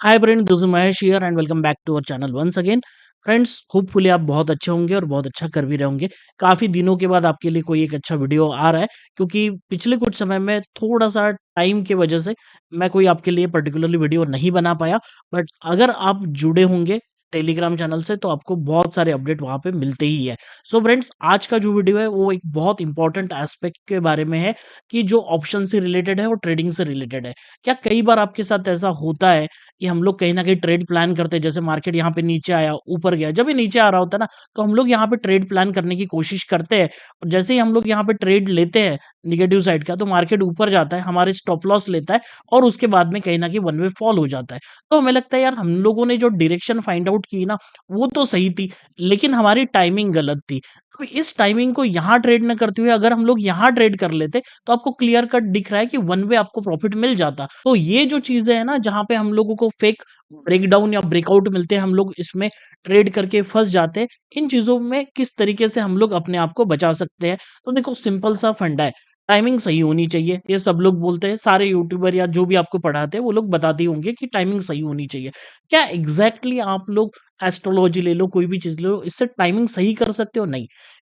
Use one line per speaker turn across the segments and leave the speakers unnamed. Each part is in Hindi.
Hi friend, this is Mahesh here and welcome back to our channel once again. Friends, hopefully आप बहुत अच्छे होंगे और बहुत अच्छा कर भी रहे होंगे। काफ़ी दिनों के बाद आपके लिए कोई एक अच्छा वीडियो आ रहा है, क्योंकि पिछले कुछ समय में थोड़ा-सा टाइम की वजह से मैं कोई आपके लिए पर्टिकुलरली वीडियो नहीं बना पाया। बट अगर आप जुड़े होंगे टेलीग्राम चैनल से तो आपको बहुत सारे अपडेट वहाँ पे मिलते ही है। सो फ्रेंड्स, आज का जो वीडियो है वो एक बहुत इंपॉर्टेंट एस्पेक्ट के बारे में है कि जो ऑप्शन से रिलेटेड है और ट्रेडिंग से रिलेटेड है। क्या कई बार आपके साथ ऐसा होता है कि हम लोग कहीं न कहीं ट्रेड प्लान करते हैं, जैसे मार्केट यहाँ पे नीचे आया, ऊपर गया, जब ये नीचे आ रहा होता है ना, तो हम लोग यहाँ पे ट्रेड प्लान करने की कोशिश करते हैं और जैसे ही हम लोग यहाँ पे ट्रेड लेते हैं नेगेटिव साइड का, तो मार्केट ऊपर जाता है, हमारे स्टॉप लॉस लेता है और उसके बाद में कहीं न कहीं वन वे फॉल हो जाता है। तो हमें लगता है यार, हम लोगों ने जो डायरेक्शन फाइंड आउट की ना, वो तो सही थी, लेकिन हमारी टाइमिंग गलत थी। तो इस टाइमिंग को यहाँ ट्रेड ना करते हुए अगर हम लोग यहाँ ट्रेड कर लेते, तो आपको क्लियर कट दिख रहा है कि वन वे आपको प्रॉफिट मिल जाता। तो ये जो चीज़ें हैं ना, जहाँ पे हम लोगों को फेक ब्रेकडाउन या ब्रेकआउट मिलते हैं, हम लोग इसमें ट्रेड करके फँस जाते हैं। इन चीज़ों में किस तरीके से हम लोग अपने आप को बचा सकते हैं? तो देखो, सिंपल सा फंडा है, टाइमिंग सही होनी चाहिए। ये सब लोग बोलते हैं, सारे यूट्यूबर या जो भी आपको पढ़ाते हैं, वो लोग बताते ही होंगे कि टाइमिंग सही होनी चाहिए। क्या एग्ज़ैक्टली आप लोग एस्ट्रोलॉजी ले लो, कोई भी चीज़ ले लो, इससे टाइमिंग सही कर सकते हो? नहीं।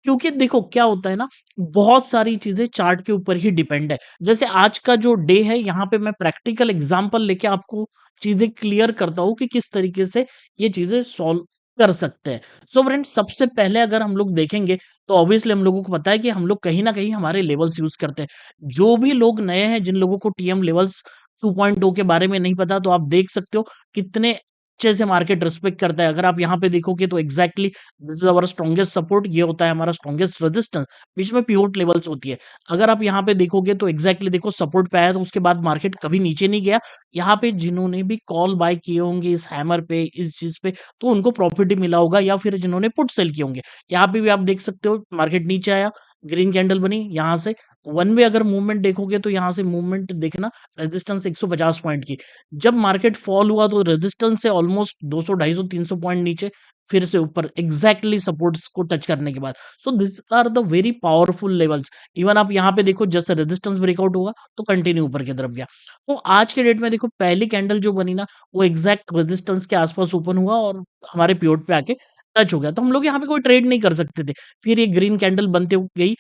क्योंकि देखो क्या होता है ना, बहुत सारी चीज़ें चार्ट के ऊपर ही डिपेंड है। जैसे आज का जो डे है, यहाँ पे मैं प्रैक्टिकल एग्ज़ाम्पल लेके आपको चीज़ें क्लियर करता हूँ कि किस तरीके से ये चीज़ें सॉल्व कर सकते हैं। सो फ्रेंड्स, सबसे पहले अगर हम लोग देखेंगे, तो ऑब्वियसली हम लोगों को पता है कि हम लोग कहीं न कहीं हमारे लेवल्स यूज़ करते हैं। जो भी लोग नए हैं, जिन लोगों को टीएम लेवल्स 2.0 के बारे में नहीं पता, तो आप देख सकते हो कितने अच्छे से मार्केट रिस्पेक्ट करता है। अगर आप यहाँ पे देखोगे तो exactly this is our strongest support, ये होता है हमारा स्ट्रॉन्गेस्ट रेजिस्टेंस, बीच में पिवोट लेवल्स होती है। अगर आप यहाँ पे देखोगे तो एग्ज़ैक्टली देखो, सपोर्ट पे आया तो उसके बाद मार्केट कभी नीचे नहीं गया। यहाँ पे जिन्होंने भी कॉल बाय किए होंगे इस हैमर पे, इस चीज़ पे, तो उनको प्रॉफिट ही मिला होगा, या फिर जिन्होंने पुट सेल किए होंगे। यहाँ पे भी आप देख सकते हो मार्केट नीचे आया, ग्रीन कैंडल बनी, यहाँ से वन वे अगर मूवमेंट देखोगे तो यहाँ से मूवमेंट देखना, रेजिस्टेंस 150 पॉइंट की। जब मार्केट फॉल हुआ तो रेजिस्टेंस से ऑलमोस्ट 200, 250, 300 पॉइंट नीचे, फिर से ऊपर एग्जैक्टली सपोर्ट्स को टच करने के बाद। So this are the very powerful levels. Even आप यहाँ पे देखो, जैसे रेजिस्टेंस ब्रेकआउट हुआ तो कंटिन्यू ऊपर की तरफ गया। तो आज के डेट में देखो, पहली कैंडल जो बनी ना, वो एग्जैक्ट रेजिस्टेंस के आसपास ओपन हुआ और हमारे पीओट पे आके टच हो गया। तो हम लोग यहाँ पे कोई ट्रेड नहीं कर सकते थे। फिर ये ग्रीन कैंडल बनते गई,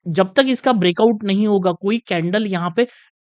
जब तक इसका ब्रेकआउट नहीं होगा, कोई कैंडल यहाँ पे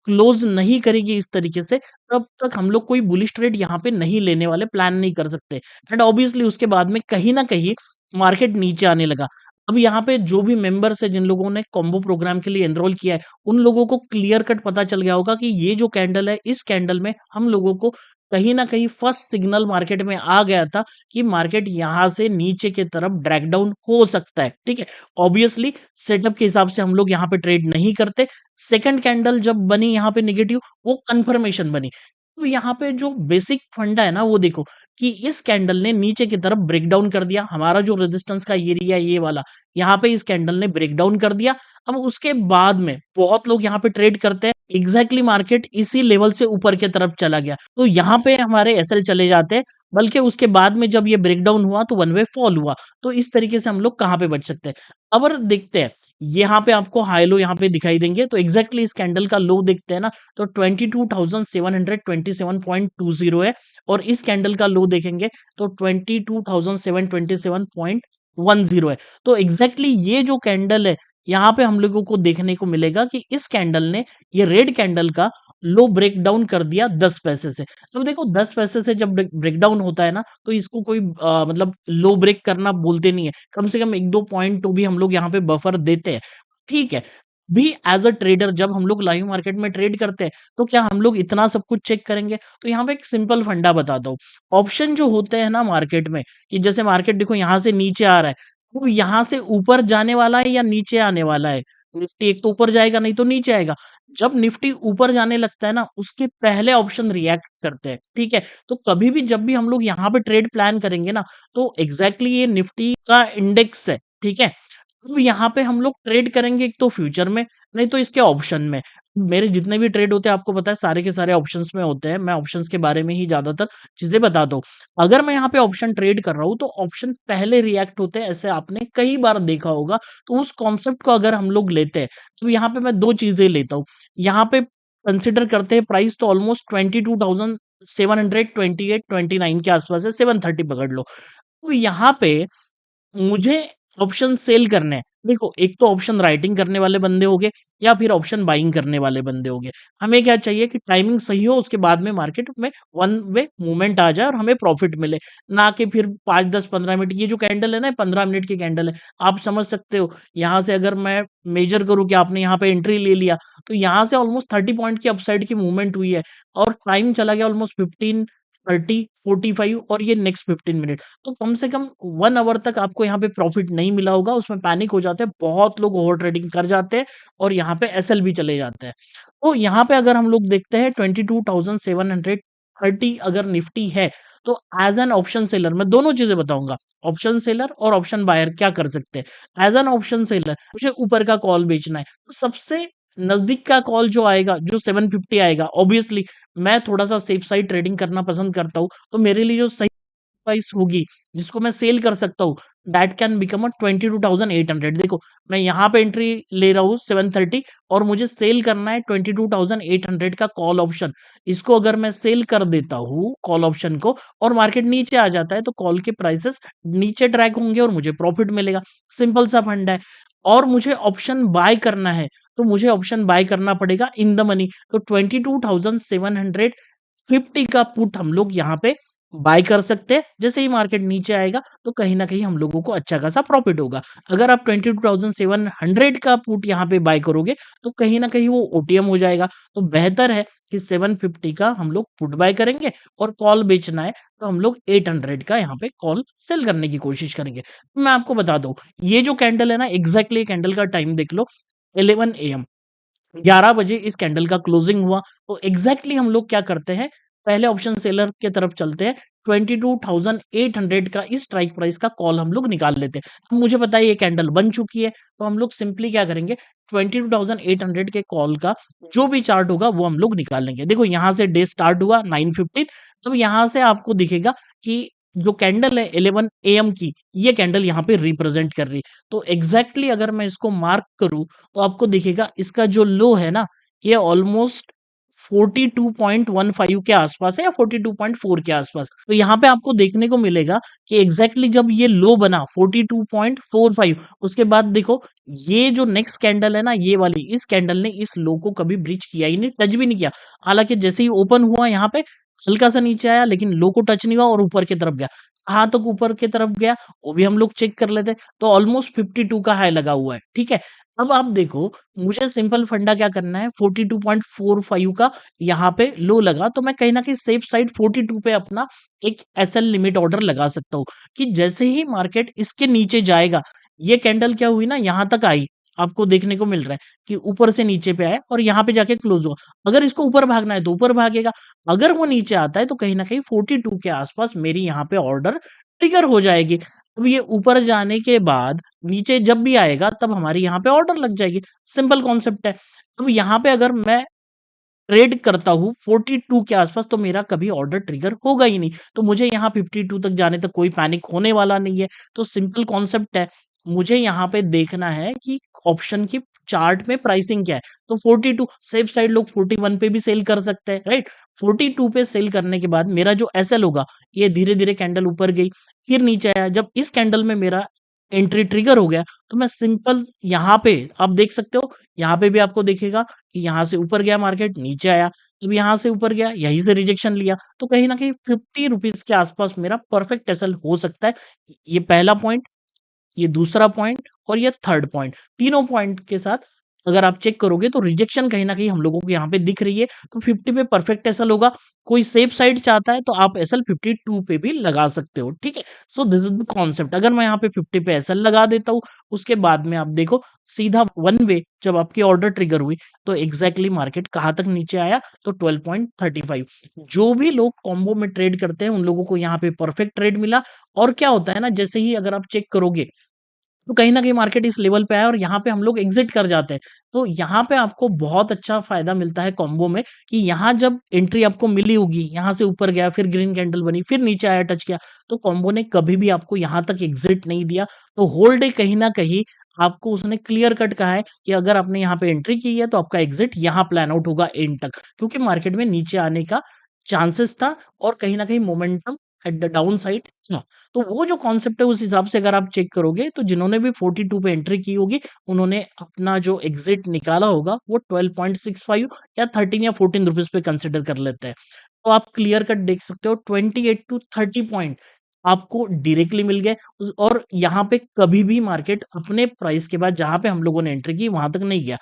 क्लोज़ नहीं करेगी इस तरीके से, तब तक हम लोग कोई बुलिश ट्रेड यहाँ पे नहीं लेने वाले, प्लान नहीं कर सकते। एंड ऑब्वियसली उसके बाद में कहीं न कहीं मार्केट नीचे आने लगा। अब यहाँ पे जो भी मेंबर्स हैं, जिन लोगों ने कॉम्बो प्रोग्राम के लिए एनरोल किया है, उन लोगों को क्लियर कट पता चल गया होगा कि ये जो कैंडल है, इस कैंडल में हम लोगों को कहीं न कहीं फर्स्ट सिग्नल मार्केट में आ गया था कि मार्केट यहाँ से नीचे की तरफ ड्रैग डाउन हो सकता है, ठीक है? ऑब्वियसली सेटअप के हिसाब से हम लोग यहाँ पे ट्रेड नहीं करते। सेकंड कैंडल जब बनी यहाँ पे नेगेटिव, वो कंफर्मेशन बनी। तो यहाँ पे जो बेसिक फंडा है ना, वो देखो कि इस कैंडल ने नीचे की तरफ ब्रेक डाउन कर दिया। हमारा जो रेजिस्टेंस का एरिया ये वाला, यहाँ पे इस कैंडल ने ब्रेक डाउन कर दिया। अब उसके बाद में बहुत लोग यहाँ पे ट्रेड करते हैं, एग्जैक्टली मार्केट इसी लेवल से ऊपर की तरफ चला गया। तो यहाँ पे हमारे एसएल चले जाते हैं, बल्कि उसके बाद में जब ये ब्रेक डाउन हुआ तो वन वे फॉल हुआ। तो इस तरीके से हम लोग कहाँ पे बच सकते हैं? अब अगर देखते हैं, यहाँ पे आपको हाई लो यहाँ पे दिखाई देंगे, तो एग्जैक्टली इस कैंडल का लो देखते हैं ना, तो 22,727.20 है और इस कैंडल का लो देखेंगे तो 22,727.10 है। तो एग्जैक्टली ये जो कैंडल है, यहाँ पे हम लोगों को देखने को मिलेगा कि इस कैंडल ने ये रेड कैंडल का लो ब्रेक डाउन कर दिया 10 पैसे से। तो देखो, 10 पैसे से जब ब्रेक डाउन होता है ना, तो इसको कोई मतलब लो ब्रेक करना बोलते नहीं है। कम से कम 1-2 पॉइंट तो भी हम लोग यहाँ पे बफर देते हैं। ठीक है। भी एज़ अ ट्रेडर जब हम लोग लाइव मार्केट में ट्रेड करते हैं, तो क्या हम लोग इतना सब कुछ चेक करेंगे? तो यहाँ पे एक सिंपल फंडा बताता हूँ। ऑप्शन जो होते हैं ना मार्केट में, कि जैसे मार्केट देखो यहाँ से नीचे आ रहा है, वो यहाँ से ऊपर जाने वाला है या नीचे आने वाला है? निफ्टी एक तो ऊपर जाएगा, नहीं तो नीचे आएगा। जब निफ्टी ऊपर जाने लगता है ना, उसके पहले ऑप्शन रिएक्ट करते हैं, ठीक है? तो कभी भी जब भी हम लोग यहाँ पे ट्रेड प्लान करेंगे ना, तो एग्ज़ैक्टली ये निफ्टी का इंडेक्स है, ठीक है? अब यहाँ पे हम लोग ट्रेड करेंगे एक तो फ्यूचर में, नहीं तो इसके ऑप्शन में। मेरे जितने भी ट्रेड होते हैं आपको पता है, सारे के सारे ऑप्शंस में होते हैं। मैं ऑप्शंस के बारे में ही ज़्यादातर चीज़ें बताता हूँ। अगर मैं यहाँ पे ऑप्शन ट्रेड कर रहा हूँ तो ऑप्शन पहले रिएक्ट होते हैं, ऐसे आपने कई बार देखा होगा। तो उस कॉन्सेप्ट को अगर हम लोग लेते हैं, तो यहाँ पे मैं 2 चीज़ें लेता हूँ। यहाँ पे कंसिडर करते हैं प्राइस, तो ऑलमोस्ट 22,000 728 29 के आसपास है, 730 पकड़ लो। तो यहाँ पे मुझे ऑप्शन सेल करने हैं। देखो, एक तो ऑप्शन राइटिंग करने वाले बंदे हो गए या फिर ऑप्शन बाइंग करने वाले बंदे हो गए। हमें क्या चाहिए कि टाइमिंग सही हो, उसके बाद में मार्केट में वन वे मूवमेंट आ जाए और हमें प्रॉफिट मिले। ना कि फिर 5, 10, 15 मिनट, ये जो कैंडल है ना, 15 मिनट की कैंडल है। आप समझ सकते हो, यहाँ से अगर मैं मेजर करूँ कि आपने यहाँ पे एंट्री ले लिया, तो यहाँ से ऑलमोस्ट 30 पॉइंट की अपसाइड की मूवमेंट हुई है और टाइम चला गया ऑलमोस्ट 15, 30, 45 और ये नेक्स्ट 15 मिनट। तो कम से कम 1 आवर तक आपको यहाँ पे प्रॉफिट नहीं मिला होगा, उसमें पैनिक हो जाते हैं, बहुत लोग ओवर ट्रेडिंग कर जाते हैं और यहाँ पे एसएल भी चले जाते हैं। तो यहाँ पे अगर हम लोग देखते हैं 22,730 अगर निफ्टी है, तो एज़ एन ऑप्शन सेलर मैं दोनों चीज़ें बताऊँगा, ऑप्शन सेलर और ऑप्शन बायर क्या कर सकते हैं। एज़ एन ऑप्शन सेलर मुझे ऊपर का कॉल बेचना है, तो सबसे नज़दीक का कॉल जो आएगा, जो 750 आएगा, ऑब्वियसली मैं थोड़ा-सा सेफ साइड ट्रेडिंग करना पसंद करता हूँ, तो मेरे लिए जो सही प्राइस होगी, जिसको मैं सेल कर सकता हूँ, दैट कैन बिकम अ 22,800। देखो, मैं यहाँ पे एंट्री ले रहा हूँ 730 और मुझे सेल करना है 22,800 का कॉल ऑप्शन। इसको अगर मैं सेल कर देता हूँ कॉल ऑप्शन को और मार्केट नीचे आ जाता है, तो कॉल के प्राइसेस नीचे ट्रैक होंगे और मुझे प्रॉफिट मिलेगा। सिंपल सा फंडा है। और मुझे ऑप्शन बाय करना है, तो मुझे ऑप्शन बाय करना पड़ेगा इन द मनी। तो 22,750 का पुट हम लोग यहाँ पे बाय कर सकते हैं। जैसे ही मार्केट नीचे आएगा, तो कहीं न कहीं हम लोगों को अच्छा खासा प्रॉफिट होगा। अगर आप 22,700 का पुट यहाँ पे बाय करोगे, तो कहीं न कहीं वो ओटीएम हो जाएगा। तो बेहतर है कि 750 का हम लोग पुट बाय करेंगे और कॉल बेचना है, तो हम लोग 800 का यहाँ पे कॉल सेल करने की कोशिश करेंगे। मैं आपको बता दूँ, ये जो कैंडल है ना, एग्ज़ैक्टली कैंडल का टाइम देख लो, 11 एएम। 11 बजे इस कैंडल का क्लोजिंग हुआ। तो एग्जैक्टली हम लोग क्या करते हैं, पहले ऑप्शन सेलर के तरफ चलते हैं। 22,800 का इस स्ट्राइक प्राइस का कॉल हम लोग निकाल लेते हैं। अब मुझे पता है ये कैंडल बन चुकी है, तो हम लोग सिंपली क्या करेंगे, 22,800 के कॉल का जो भी चार्ट होगा वो हम लोग निकाल लेंगे। देखो, यहाँ से डे स्टार्ट हुआ 9:15, तब यहाँ से आपको दिखेगा कि जो कैंडल है 11 एएम की, ये कैंडल यहाँ पे रिप्रेजेंट कर रही है। तो एग्जैक्टली अगर मैं इसको मार्क करूँ, तो आपको दिखेगा इसका जो लो है ना, ये ऑलमोस्ट 42.15 के आसपास है या 42.4 के आसपास। तो यहाँ पे आपको देखने को मिलेगा कि एग्जैक्टली जब ये लो बना 42.45, उसके बाद देखो, ये जो नेक्स्ट कैंडल है ना, ये वाली, इस कैंडल ने इस लो को कभी ब्रीच किया ही नहीं, टच भी नहीं किया। हालांकि जैसे ही ओपन हुआ यहाँ पे हल्का सा नीचे आया, लेकिन लो को टच नहीं हुआ और ऊपर की तरफ गया। कहाँ तक ऊपर की तरफ गया, वो भी हम लोग चेक कर लेते हैं। तो ऑलमोस्ट 52 का हाई लगा हुआ है, ठीक है। अब आप देखो, मुझे सिंपल फंडा क्या करना है, 42.45 का यहाँ पे लो लगा, तो मैं कहीं न कहीं सेफ साइड 42 पे अपना एक एसएल लिमिट ऑर्डर लगा सकता हूँ, कि जैसे ही मार्केट इसके नीचे जाएगा, ये कैंडल क्या हुई ना, यहाँ तक आई, आपको देखने को मिल रहा है कि ऊपर से नीचे पे आया और यहाँ पे जाके क्लोज हुआ। अगर इसको ऊपर भागना है तो ऊपर भागेगा, अगर वो नीचे आता है तो कहीं न कहीं 42 के आसपास मेरी यहाँ पे ऑर्डर ट्रिगर हो जाएगी। अब ये ऊपर जाने के बाद नीचे जब भी आएगा, तब हमारी यहाँ पे ऑर्डर लग जाएगी। सिंपल कॉन्सेप्ट है। अब यहाँ पे अगर मैं ट्रेड करता हूँ 42 के आसपास, तो मेरा कभी ऑर्डर ट्रिगर होगा ही नहीं। तो मुझे यहाँ 52 तक जाने तक कोई पैनिक होने वाला नहीं है। तो सिंपल कॉन्सेप्ट है। मुझे यहाँ पे देखना है कि ऑप्शन की चार्ट में प्राइसिंग क्या है। तो 42 सेफ साइड, लोग 41 पे भी सेल कर सकते हैं, राइट? 42 पे सेल करने के बाद मेरा जो एसएल होगा, ये धीरे-धीरे कैंडल ऊपर गई, फिर नीचे आया। जब इस कैंडल में मेरा एंट्री ट्रिगर हो गया, तो मैं सिंपल यहाँ पे आप देख सकते हो, यहाँ पे भी आपको दिखेगा कि यहाँ से ऊपर गया मार्केट, नीचे आया, अब यहाँ से ऊपर गया, यहीं से रिजेक्शन लिया, तो कहीं न कहीं 50 रुपीज़ के आसपास मेरा परफेक्ट एसएल हो सकता है। ये पहला पॉइंट, ये दूसरा पॉइंट और ये थर्ड पॉइंट, तीनों पॉइंट के साथ अगर आप चेक करोगे, तो रिजेक्शन कहीं न कहीं हम लोगों को यहाँ पे दिख रही है, तो 50 पे परफेक्ट एसएल होगा। कोई सेफ साइड चाहता है तो आप एसएल 52 पे भी लगा सकते हो, ठीक है? So this is the concept. अगर मैं यहाँ पे 50 पे एसएल लगा देता हूँ, उसके बाद में आप देखो, सीधा वन वे जब आपकी ऑर्डर ट्रिगर हुई, तो एग्ज़ैक्टली मार्केट कहाँ तक नीचे आया, तो 12.35। जो भी लोग कॉम्बो में ट्रेड करते हैं, उन लोगों को यहाँ पे परफेक्ट ट्रेड मिला। और क्या होता है ना, जैसे ही अगर आप चेक करोगे, तो कहीं न कहीं मार्केट इस लेवल पे आया और यहाँ पे हम लोग एग्ज़िट कर जाते हैं। तो यहाँ पे आपको बहुत अच्छा फ़ायदा मिलता है कॉम्बो में, कि यहाँ जब एंट्री आपको मिली होगी, यहाँ से ऊपर गया, फिर ग्रीन कैंडल बनी, फिर नीचे आया, टच किया, तो कॉम्बो ने कभी भी आपको यहाँ तक एग्ज़िट नहीं दिया। तो होल डे कहीं न कहीं आपको उसने क्लियर कट कहा है कि अगर आपने यहाँ पे एंट्री की है, तो आपका एग्ज़िट यहाँ प्लान आउट होगा एंड तक, क्योंकि मार्केट में नीचे आने का चांसेस था और कहीं न कहीं momentum at the down side था। तो वो जो कॉन्सेप्ट है उस हिसाब से अगर आप चेक करोगे तो जिन्होंने भी 42 पे एंट्री की होगी, उन्होंने अपना जो एग्ज़िट निकाला होगा वो 12.65 या 13 या 14 रुपीज़ पे कंसिडर कर लेते हैं। तो आप क्लियर कट देख सकते हो 28 टू 30 पॉइंट आपको डायरेक्टली मिल गए और यहाँ पे कभी भी मार्केट अपने प्राइस के बाद जहाँ पे हम लोगों ने एंट्री की वहाँ तक नहीं गया।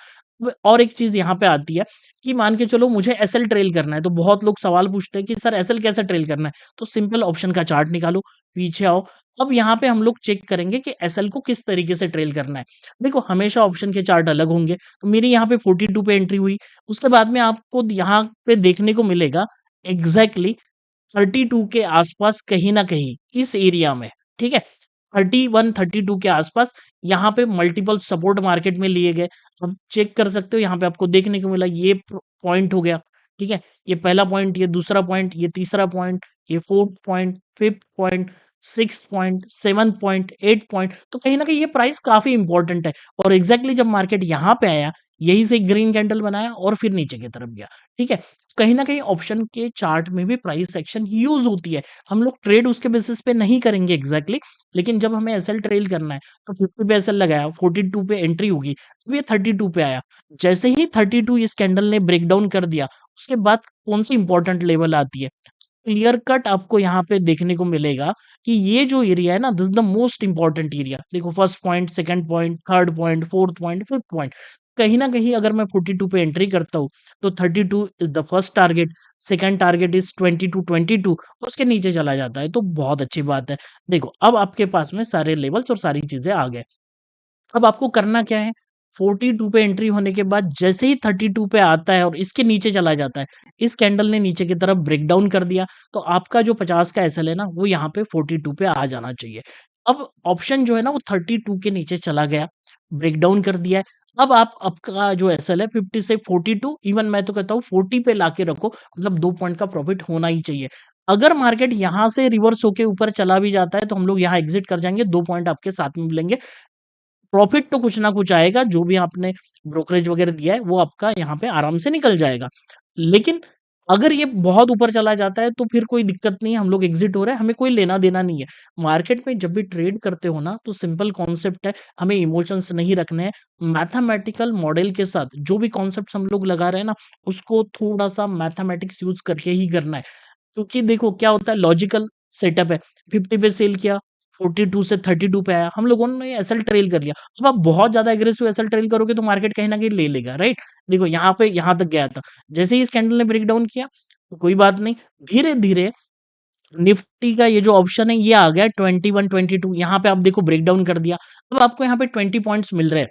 और एक चीज़ यहाँ पे आती है कि मान के चलो मुझे एसएल ट्रेल करना है, तो बहुत लोग सवाल पूछते हैं कि सर एसएल कैसे ट्रेल करना है? तो सिंपल ऑप्शन का चार्ट निकालो, पीछे आओ। अब यहाँ पे हम लोग चेक करेंगे कि एसएल को किस तरीके से ट्रेल करना है। देखो हमेशा ऑप्शन के चार्ट अलग होंगे, तो मेरी यहाँ पे 42 पे एंट्री हुई, उसके बाद में आपको यहाँ पे देखने को मिलेगा एग्ज़ैक्टली 32 के आसपास कहीं न कहीं इस एरिया में, ठीक है? 31, 32 के आसपास यहाँ पे मल्टीपल सपोर्ट मार्केट में लिए गए। अब चेक कर सकते हो यहाँ पे आपको देखने को मिला ये पॉइंट हो गया, ठीक है? ये पहला पॉइंट, ये दूसरा पॉइंट, ये तीसरा पॉइंट, ये 4th point, 5th point, 6th point, 7th point, 8th point. तो कहीं न कहीं ये प्राइस काफ़ी इम्पोर्टेंट है और एग्ज़ैक्टली जब मार्केट यहाँ पे आया, यहीं से ग्रीन कैंडल बनाया और फिर नीचे की तरफ गया, ठीक है? कहीं न कहीं ऑप्शन के चार्ट में भी प्राइस एक्शन यूज़ होती है। हम लोग ट्रेड उसके बेसिस पे नहीं करेंगे एग्ज़ैक्टली, लेकिन जब हमें एसएल ट्रेल करना है, तो 50 पे एसएल लगाया, 42 पे एंट्री होगी, अब ये 32 पे आया। जैसे ही 32 इस कैंडल ने ब्रेकडाउन कर दिया, उसके बाद कौन-सी इम्पोर्टेंट लेवल आती है? क्लियर कट आपको यहाँ पे देखने को मिलेगा कि ये जो एरिया है ना, this is the most important area. देखो first point, second point, third point, fourth point, fifth point. कहीं न कहीं अगर मैं 42 पे एंट्री करता हूँ, तो 32 is the first target, second target is 22 उसके नीचे चला जाता है, तो बहुत अच्छी बात है। देखो, अब आपके पास में सारे लेवल्स और सारी चीज़ें आ गए। अब आपको करना क्या है? 42 पे एंट्री होने के बाद जैसे ही 32 पे आता है और इसके नीचे चला जाता है, इस कैंडल ने नीचे की तरफ ब्रेकडाउन कर दिया, तो आपका जो 50 का एसएल है ना, वो यहाँ पे 42 पे आ जाना चाहिए। अब ऑप्शन जो है ना, वो 32 के नीचे चला गया, ब्रेकडाउन कर दिया है। अब आप आपका जो एसएल है 50 से 42 इवन मैं तो कहता हूँ 40 पे लाके रखो, मतलब 2 पॉइंट का प्रॉफिट होना ही चाहिए। अगर मार्केट यहाँ से रिवर्स होके ऊपर चला भी जाता है, तो हम लोग यहाँ एग्ज़िट कर जाएँगे, 2 पॉइंट आपके साथ में मिलेंगे। प्रॉफ़िट तो कुछ ना कुछ आएगा, जो भी आपने ब्रोकरेज वग़ैरह दिया है, वो आपका यहाँ पे आराम से निकल जाएगा। लेकिन अगर ये बहुत ऊपर चला जाता है, तो फिर कोई दिक्कत नहीं है, हम लोग एग्ज़िट हो रहे हैं, हमें कोई लेना-देना नहीं है। मार्केट में जब भी ट्रेड करते हो ना, तो सिंपल कॉन्सेप्ट है, हमें इमोशंस नहीं रखने हैं। मैथमेटिकल मॉडल के साथ जो भी कॉन्सेप्ट्स हम लोग लगा रहे हैं ना, उसको थोड़ा-सा मैथमेटिक्स यूज़ करके ही करना है। क्योंकि देखो क्या होता है लॉजिकल सेटअप है, 50 पे सेल किया, 42 से 32 पे आया, हम लोगों ने एसएल ट्रेल कर लिया। अब आप बहुत ज़्यादा एग्रेसिव एसएल ट्रेल करोगे तो मार्केट कहीं न कहीं ले लेगा, राइट? देखो यहाँ पे यहाँ तक गया था, जैसे ही इस कैंडल ने ब्रेकडाउन किया, तो कोई बात नहीं, धीरे-धीरे निफ्टी का ये जो ऑप्शन है ये आ गया 21, 22 यहाँ पे आप देखो ब्रेकडाउन कर दिया। अब आपको यहाँ पे 20 पॉइंट्स मिल रहे हैं।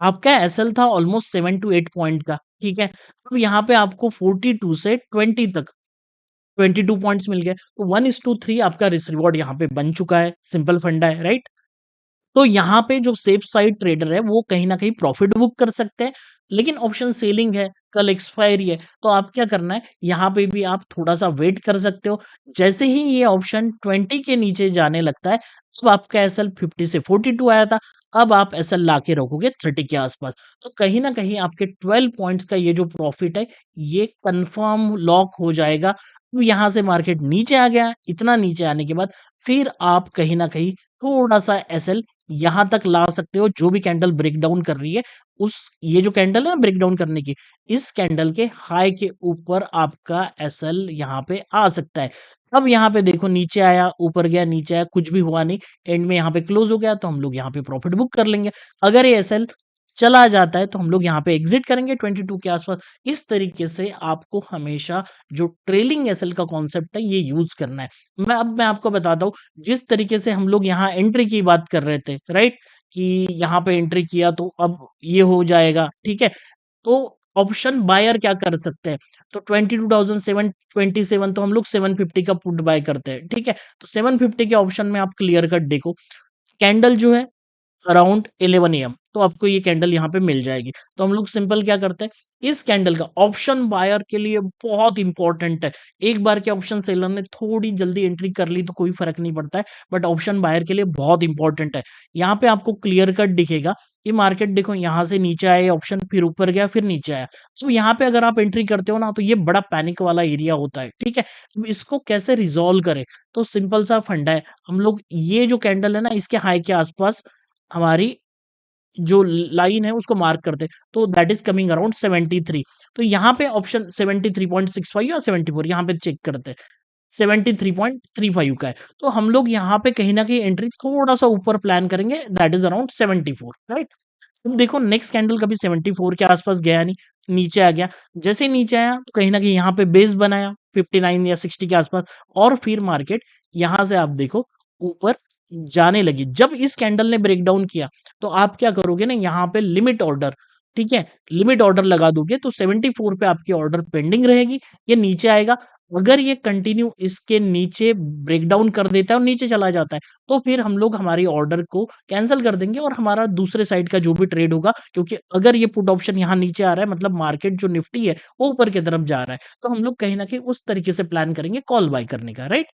आपका एसएल था ऑलमोस्ट 7 टू 8 पॉइंट का, ठीक है? अब यहाँ पे आपको 42 से 20 तक 22 पॉइंट्स मिल गए, तो 1:3 आपका रिस्क रिवॉर्ड यहाँ पे बन चुका है, सिंपल फंडा है, राइट? तो यहाँ पे जो सेफ साइड ट्रेडर है, वो कहीं न कहीं प्रॉफिट बुक कर सकते हैं, लेकिन ऑप्शन सेलिंग है, कल एक्सपायरी है, तो आप क्या करना है, यहाँ पे भी आप थोड़ा-सा वेट कर सकते हो। जैसे ही ये ऑप्शन 20 के नीचे जाने लगता है, अब आपका एसएल 50 से 42 आया था, अब आप एसएल लाके रखोगे 30 के आसपास। तो कहीं न कहीं आपके 12 पॉइंट्स का ये जो प्रॉफिट है, ये कन्फर्म लॉक हो जाएगा। अब यहाँ से मार्केट नीचे आ गया, इतना नीचे आने के बाद फिर आप कहीं न कहीं थोड़ा-सा एसएल यहाँ तक ला सकते हो जो भी कैंडल ब्रेकडाउन कर रही है, उस ये जो कैंडल है ना ब्रेकडाउन करने की, इस कैंडल के हाई के ऊपर आपका एसएल यहाँ पे आ सकता है। अब यहाँ पे देखो नीचे आया, ऊपर गया, नीचे आया, कुछ भी हुआ नहीं, एंड में यहाँ पे क्लोज़ हो गया तो हम लोग यहाँ पे प्रॉफिट बुक कर लेंगे। अगर ये एसएल चला जाता है तो हम लोग यहाँ पे एग्ज़िट करेंगे 22 के आसपास। इस तरीके से आपको हमेशा जो ट्रेलिंग एसएल का कॉन्सेप्ट है ये यूज़ करना है। मैं आपको बताता हूँ, जिस तरीके से हम लोग यहाँ एंट्री की बात कर रहे थे, राइट? कि यहाँ पे एंट्री किया तो अब ये हो जाएगा, ठीक है? तो ऑप्शन बायर क्या कर सकते हैं? तो 22,727 तो हम लोग 750 का पुट बाय करते हैं, ठीक है? तो 750 के ऑप्शन में आप क्लियर कट देखो, कैंडल जो है अराउंड 11 एएम, तो आपको ये कैंडल यहाँ पे मिल जाएगी। तो हम लोग सिंपल क्या करते हैं, इस कैंडल का ऑप्शन बायर के लिए बहुत इंपॉर्टेंट है। एक बार के ऑप्शन सेलर ने थोड़ी जल्दी एंट्री कर ली तो कोई फर्क नहीं पड़ता है, बट ऑप्शन बायर के लिए बहुत इंपॉर्टेंट है। यहाँ पे आपको क्लियर कट दिखेगा, ये मार्केट देखो यहाँ से नीचे आया ऑप्शन, फिर ऊपर गया, फिर नीचे आया। तो यहाँ पे अगर आप एंट्री करते हो ना, तो ये बड़ा पैनिक वाला एरिया होता है, ठीक है। तो इसको कैसे रिजॉल्व करें, तो सिंपल सा फंडा है। हम लोग ये जो कैंडल है ना, इसके हाई के आसपास हमारी जो लाइन है उसको मार्क करते हैं, तो दैट इज कमिंग अराउंड 73। तो यहाँ पे ऑप्शन 73.65 या 74, यहाँ पे चेक करते हैं, 73.35 का है। तो हम लोग यहाँ पे कहीं ना कहीं एंट्री थोड़ा सा ऊपर प्लान करेंगे, दैट इज अराउंड 74, राइट। अब देखो नेक्स्ट कैंडल कभी 74 के आसपास गया नहीं, नीचे आ गया। जैसे ही नीचे आया तो कहीं ना कहीं यहाँ पे बेस बनाया 59 या 60 के आसपास, और फिर मार्केट यहाँ से आप देखो ऊपर जाने लगी। जब इस कैंडल ने ब्रेक डाउन किया, तो आप क्या करोगे ना, यहाँ पे लिमिट ऑर्डर, ठीक है, लिमिट ऑर्डर लगा दोगे, तो 74 पे आपकी ऑर्डर पेंडिंग रहेगी। ये नीचे आएगा, अगर ये कंटिन्यू इसके नीचे ब्रेक डाउन कर देता है और नीचे चला जाता है, तो फिर हम लोग हमारी ऑर्डर को कैंसिल कर देंगे और हमारा दूसरे साइड का जो भी ट्रेड होगा, क्योंकि अगर ये पुट ऑप्शन यहाँ नीचे आ रहा है, मतलब मार्केट जो निफ्टी है वो ऊपर की तरफ जा रहा है, तो हम लोग कहीं ना कहीं उस तरीके से प्लान करेंगे कॉल बाय करने का, राइट।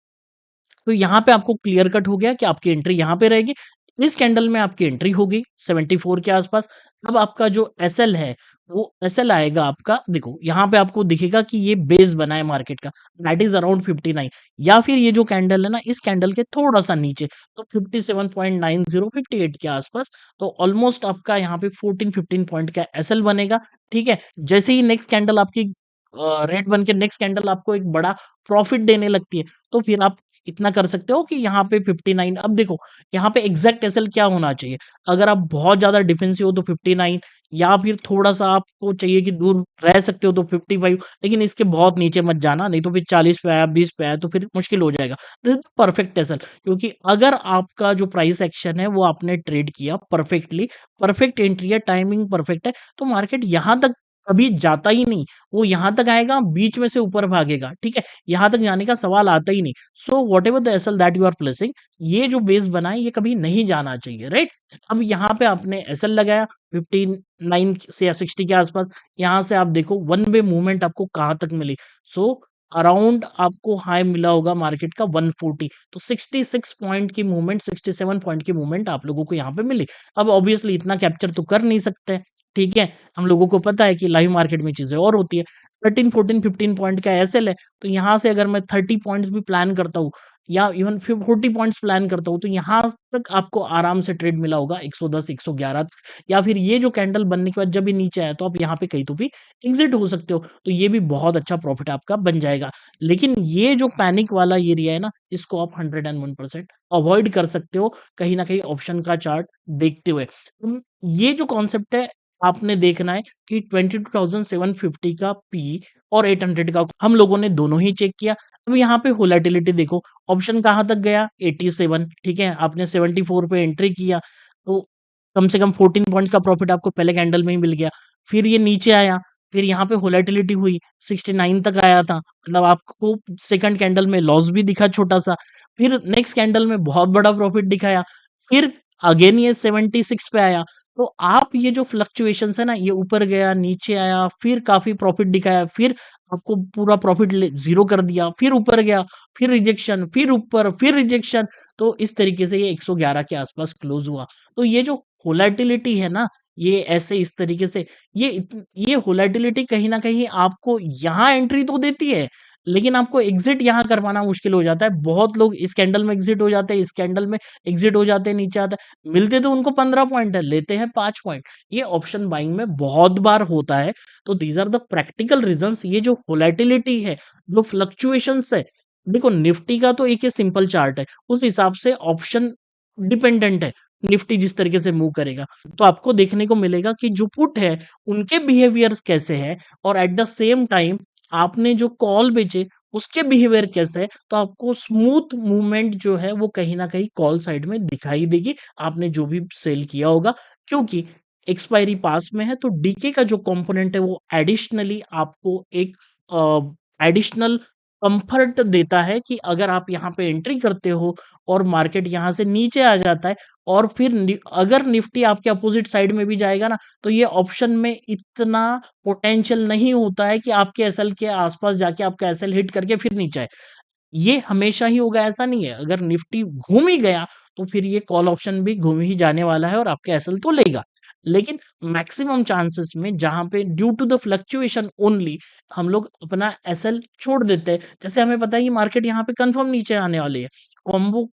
तो यहाँ पे आपको क्लियर कट हो गया कि आपकी एंट्री यहाँ पे रहेगी। इस कैंडल में आपकी एंट्री हो गई 74 के आसपास। अब आपका जो एसएल है, वो एसएल आएगा आपका, देखो यहाँ पे आपको दिखेगा कि ये बेस बना है मार्केट का, दैट इज अराउंड 59, या फिर ये जो कैंडल है ना, इस कैंडल के थोड़ा सा नीचे, तो 57.90 58 के आसपास। तो ऑलमोस्ट आपका यहाँ पे 14-15 पॉइंट का एसएल बनेगा, ठीक है। जैसे ही नेक्स्ट कैंडल आपकी रेड बन के नेक्स्ट कैंडल आपको एक बड़ा प्रॉफिट देने लगती है, तो फिर आप इतना कर सकते हो कि यहाँ पे 59, अब देखो यहाँ पे एग्जैक्ट एसएल क्या होना चाहिए। अगर आप बहुत ज्यादा डिफेंसिव हो तो 59, या फिर थोड़ा सा आपको चाहिए कि दूर रह सकते हो तो 55, लेकिन इसके बहुत नीचे मत जाना, नहीं तो फिर 40 पे आया, 20 पे आया तो फिर मुश्किल हो जाएगा। दिस इज परफेक्ट एसएल, क्योंकि अगर आपका जो प्राइस एक्शन है वो आपने ट्रेड किया परफेक्टली, परफेक्ट एंट्री है, टाइमिंग परफेक्ट है, तो मार्केट यहाँ तक कभी जाता ही नहीं, वो यहाँ तक आएगा, बीच में से ऊपर भागेगा, ठीक है, यहाँ तक जाने का सवाल आता ही नहीं। So whatever the SL that you are placing, ये जो बेस बना है ये कभी नहीं जाना चाहिए, राइट। अब यहाँ पे आपने एसएल लगाया 59 से या 60 के आसपास, यहाँ से आप देखो वन वे मूवमेंट आपको कहाँ तक मिली। सो अराउंड आपको हाई मिला होगा मार्केट का 140, तो 66 पॉइंट की मूवमेंट, 67 पॉइंट की मूवमेंट आप लोगों को यहाँ पे मिली। अब ऑब्वियसली इतना कैप्चर तो कर नहीं सकते, ठीक है, हम लोगों को पता है कि लाइव मार्केट में चीजें और होती है। 13 14 15 पॉइंट का एसएल है, तो यहाँ से अगर मैं 30 पॉइंट्स भी प्लान करता हूँ, या इवन फिर 40 पॉइंट्स प्लान करता हूँ, तो यहाँ तक आपको आराम से ट्रेड मिला होगा 110 111 तक। या फिर ये जो कैंडल बनने के बाद जब ये नीचे आया, तो आप यहाँ पे कहीं तो भी एग्जिट हो सकते हो, तो ये भी बहुत अच्छा प्रॉफिट आपका बन जाएगा। लेकिन ये जो पैनिक वाला एरिया है ना, इसको आप 101% अवॉइड कर सकते हो, कहीं ना कहीं ऑप्शन का चार्ट देखते हुए। ये जो कॉन्सेप्ट है, आपने देखना है कि 22,750 का पी और 800 का हम लोगों ने दोनों ही चेक किया। अब यहाँ पे वोलेटिलिटी देखो, ऑप्शन कहाँ तक गया 87, ठीक है, आपने 74 पे एंट्री किया, तो कम से कम 14 पॉइंट्स का प्रॉफिट आपको पहले कैंडल में ही मिल गया। फिर ये नीचे आया, फिर यहाँ पे वोलेटिलिटी हुई, 69 तक आया था, मतलब आपको सेकंड कैंडल में लॉस भी दिखा छोटा सा, फिर नेक्स्ट कैंडल में बहुत बड़ा प्रॉफिट दिखाया, फिर अगेन ये 76 पे आया। तो आप ये जो फ्लक्चुएशंस है ना, ये ऊपर गया, नीचे आया, फिर काफ़ी प्रॉफ़िट दिखाया, फिर आपको पूरा प्रॉफ़िट ले ज़ीरो कर दिया, फिर ऊपर गया, फिर रिजेक्शन, फिर ऊपर, फिर रिजेक्शन। तो इस तरीके से ये 111 के आसपास क्लोज़ हुआ। तो ये जो वोलेटिलिटी है ना, ये ऐसे इस तरीके से, ये वोलेटिलिटी कहीं न कहीं आपको यहाँ एंट्री तो देती है, लेकिन आपको एग्ज़िट यहाँ करवाना मुश्किल हो जाता है। बहुत लोग इस कैंडल में एग्ज़िट हो जाते हैं, इस कैंडल में एग्ज़िट हो जाते हैं, नीचे आता है। मिलते तो उनको 15 पॉइंट है, लेते हैं 5 पॉइंट। ये ऑप्शन बाइंग में बहुत बार होता है। तो these are the practical reasons, ये जो वोलेटिलिटी है, जो फ्लक्चुएशंस है, देखो निफ्टी का तो एक ये सिंपल चार्ट है, उस हिसाब से ऑप्शन डिपेंडेंट है, निफ्टी जिस तरीके से मूव करेगा। तो आपको देखने को मिलेगा कि जो पुट है, उनके बिहेवियर्स कैसे हैं, और एट द सेम टाइम आपने जो कॉल बेचे, उसके बिहेवियर कैसे है, तो आपको स्मूथ मूवमेंट जो है वो कहीं न कहीं कॉल साइड में दिखाई देगी, आपने जो भी सेल किया होगा। क्योंकि एक्सपायरी पास में है, तो डीके का जो कंपोनेंट है वो एडिशनली आपको एक एडिशनल कंफर्ट देता है कि अगर आप यहाँ पे एंट्री करते हो और मार्केट यहाँ से नीचे आ जाता है और फिर अगर निफ्टी आपके अपोजिट साइड में भी जाएगा ना, तो ये ऑप्शन में इतना पोटेंशियल नहीं होता है कि आपके एसएल के आसपास जाके आपका एसएल हिट करके फिर नीचे आए। ये हमेशा ही होगा ऐसा नहीं है। अगर निफ्टी घूम ही गया तो फिर ये कॉल ऑप्शन भी घूम ही जाने वाला है और आपके एसएल तो लेगा। लेकिन मैक्सिमम चांसेस में जहाँ पे due to the fluctuation only हम लोग अपना एसएल छोड़ देते हैं। जैसे हमें पता है कि मार्केट यहाँ पे कंफर्म नीचे आने वाली है। कॉम्बो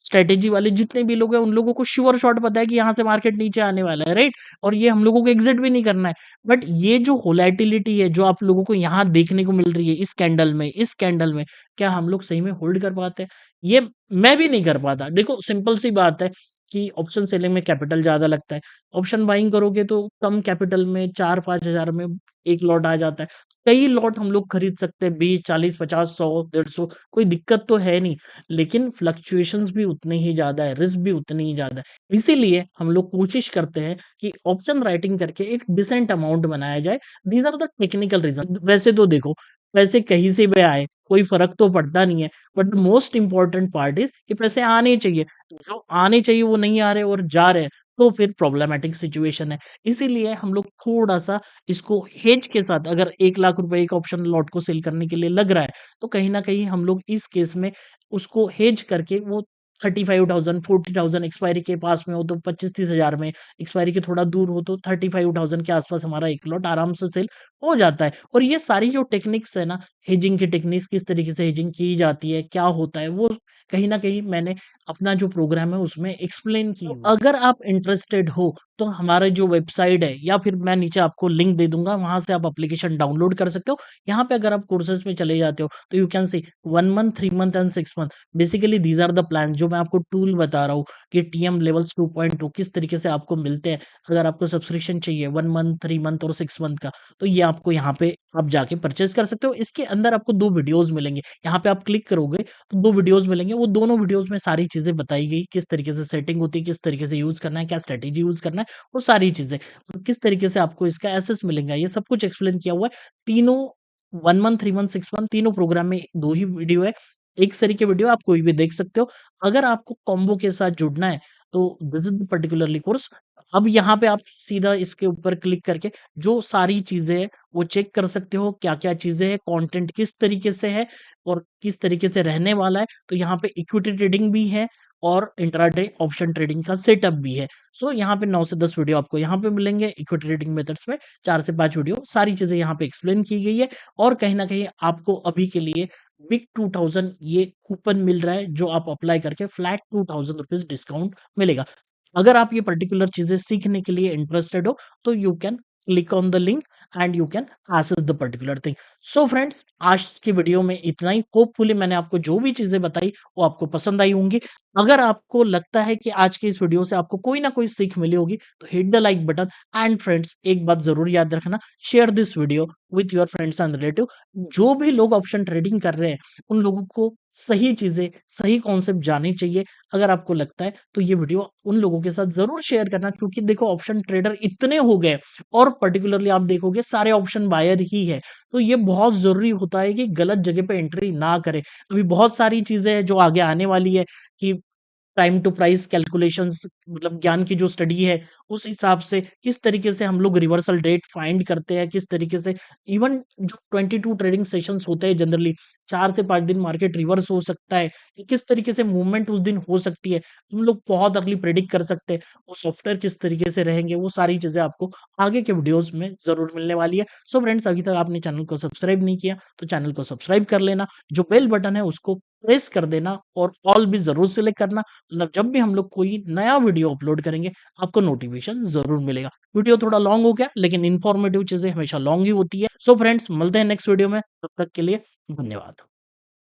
स्ट्रैटेजी वाले जितने भी लोग हैं उन लोगों को श्योर शॉट पता है कि यहाँ से मार्केट नीचे आने वाला है, राइट? और ये हम लोगों को एग्जिट भी नहीं करना है। बट ये जो वोलेटिलिटी है जो आप लोगों को यहाँ देखने को मिल रही है इस कैंडल में, क्या हम लोग सही में होल्ड कर पाते हैं? ये मैं भी नहीं कर पाता। देखो सिंपल सी बात है कि ऑप्शन सेलिंग में कैपिटल ज़्यादा लगता है। ऑप्शन बाइंग करोगे तो कम कैपिटल में 4-5 हज़ार में 1 लॉट आ जाता है। कई लॉट हम लोग खरीद सकते हैं 20, 40, 50, 100, 150, कोई दिक्कत तो है नहीं। लेकिन फ्लक्चुएशंस भी उतने ही ज़्यादा है, रिस्क भी उतनी ही ज़्यादा है। इसीलिए हम लोग कोशिश करते हैं कि ऑप्शन राइटिंग करके एक डिसेंट अमाउंट बनाया जाए। These are the technical reason. वैसे तो देखो, पैसे कहीं से भी आए, कोई फ़र्क तो पड़ता नहीं है, but the most important part is कि पैसे आने चाहिए। जो आने चाहिए वो नहीं आ रहे और जा रहे हैं, तो फिर प्रॉब्लमैटिक सिचुएशन है। इसीलिए हम लोग थोड़ा-सा इसको हेज के साथ अगर 1 लाख रुपए एक ऑप्शन लॉट को सेल करने के लिए लग रहा है, तो कहीं न कहीं हम लोग इस केस में उसको हेज करके वो 35,000 40,000 एक्सपायरी के पास में हो तो 25-30 हज़ार में, एक्सपायरी के थोड़ा दूर हो तो 35,000 के आसपास हमारा एक लॉट आराम से सेल हो जाता है। और ये सारी जो टेक्निक्स है ना, हेजिंग की टेक्निक्स किस तरीके से हेजिंग की जाती है, क्या होता है, वो कहीं न कहीं मैंने अपना जो प्रोग्राम है उसमें एक्सप्लेन की हुई है। अगर आप इंटरेस्टेड हो तो हमारा जो वेबसाइट है या फिर मैं नीचे आपको लिंक दे दूँगा, वहाँ से आप एप्लीकेशन डाउनलोड कर सकते हो। यहाँ पे अगर आप कोर्सेज़ में चले जाते हो तो you can see 1 month, 3 month and 6 month. Basically these are the plans जो मैं आपको टूल बता रहा हूँ कि टीएम लेवल्स 2.2 किस तरीके से आपको मिलते हैं। अगर आपको सब्सक्रिप्शन चाहिए 1 मंथ, 3 मंथ और 6 मंथ का, तो ये आपको यहाँ पे आप जाके परचेज़ कर सकते हो। इसके अंदर आपको 2 वीडियोज़ मिलेंगे। यहाँ पे आप क्लिक करोगे तो 2 वीडियोज़ मिलेंगे। वो दोनों वीडियोज़ में सारी चीज़ें बताई गई, किस तरीके से सेटिंग होती है, किस तरीके से यूज़ करना है, क्या स्ट्रैटेजी यूज़ करना है, वो सारी चीज़ें। और किस तरीके से आपको इसका एक्सेस मिलेगा, ये सब कुछ एक्सप्लेन किया हुआ है। तीनों 1 मंथ, 3 मंथ, 6 मंथ तीनों प्रोग्राम में 2 ही वीडियो है। एक सेरी के वीडियो आप कोई भी देख सकते हो। अगर आपको कॉम्बो के साथ जुड़ना है तो this is the particularly course. अब यहाँ पे आप सीधा इसके ऊपर क्लिक करके जो सारी चीज़ें हैं वो चेक कर सकते हो, क्या-क्या चीज़ें हैं, कंटेंट किस तरीके से है और किस तरीके से रहने वाला है। तो यहाँ पे इक्विटी ट्रेडिंग भी है और इंट्राडे ऑप्शन ट्रेडिंग का सेटअप भी है। सो यहाँ पे 9 से 10 वीडियो आपको यहाँ पे मिलेंगे, इक्विटी ट्रेडिंग मेथड्स में 4 से 5 वीडियो, सारी चीज़ें यहाँ पे एक्सप्लेन की गई है। और कहीं न कहीं आपको अभी के लिए बिग 2000 ये कूपन मिल रहा है, जो आप अप्लाई करके फ्लैट ₹2000 डिस्काउंट मिलेगा। अगर आप ये पर्टिकुलर चीज़ें सीखने के लिए इंटरेस्टेड हो, तो you can click on the link and you can access the particular thing. So friends, आज की वीडियो में इतना ही। होपफुली मैंने आपको जो भी चीज़ें बताई, वो आपको पसंद आई होंगी। अगर आपको लगता है कि आज की इस वीडियो से आपको कोई ना कोई सीख मिली होगी, तो hit the like button. And friends, एक बात ज़रूर याद रखना, share this video with your friends and relative. जो भी लोग ऑप्शन ट्रेडिंग कर रहे हैं, उन लोगों को सही चीज़ें, सही कॉन्सेप्ट जाननी चाहिए। अगर आपको लगता है, तो ये वीडियो उन लोगों के साथ ज़रूर शेयर करना, क्योंकि देखो ऑप्शन ट्रेडर इतने हो गए और पर्टिकुलरली आप देखोगे सारे ऑप्शन बायर ही है। तो ये बहुत ज़रूरी होता है कि गलत जगह पे एंट्री ना करें। अभी बहुत सारी चीज़ें हैं जो आगे आने वाली है कि टाइम टू प्राइस कैलकुलेशंस, मतलब ज्ञान की जो स्टडी है, उस हिसाब से किस तरीके से हम लोग रिवर्सल रेट फाइंड करते हैं, किस तरीके से इवन जो 22 ट्रेडिंग सेशंस होते हैं जनरली 4 से 5 दिन मार्केट रिवर्स हो सकता है, कि किस तरीके से मूवमेंट उस दिन हो सकती है, हम लोग बहुत अर्ली प्रेडिक्ट कर सकते हैं। वो सॉफ्टवेयर किस तरीके से रहेंगे, वो सारी चीज़ें आपको आगे के वीडियोज़ में ज़रूर मिलने वाली है। सो फ्रेंड्स, अभी तक आपने चैनल को सब्सक्राइब नहीं किया, तो चैनल को सब्सक्राइब कर लेना। जो बेल बटन है उसको प्रेस कर देना और ऑल भी ज़रूर सेलेक्ट करना। मतलब जब भी हम लोग कोई नया वीडियो अपलोड करेंगे, आपको नोटिफ़िकेशन ज़रूर मिलेगा। वीडियो थोड़ा लॉन्ग हो गया, लेकिन इन्फॉर्मेटिव चीज़ें हमेशा लॉन्ग ही होती है। सो फ्रेंड्स, मिलते हैं नेक्स्ट वीडियो में, तब तक के लिए धन्यवाद।